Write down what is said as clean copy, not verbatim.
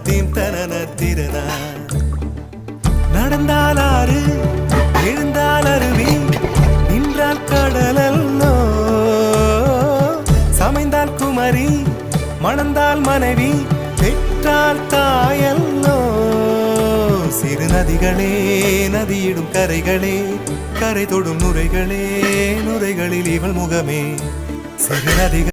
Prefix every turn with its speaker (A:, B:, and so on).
A: theme தனன திறனா நடந்தால் ஆறு எழுந்தால் அருவி நின்றால் கடலல்லோ சமைந்தால் குமரி மணந்தால் மனைவி பெற்றால் தாயல்லோ சிறு நதிகளே நதியிடும் கரைகளே கரை தொடும் நுரைகளே நுரைகளில் இவள் முகமே சிறு நதிகள்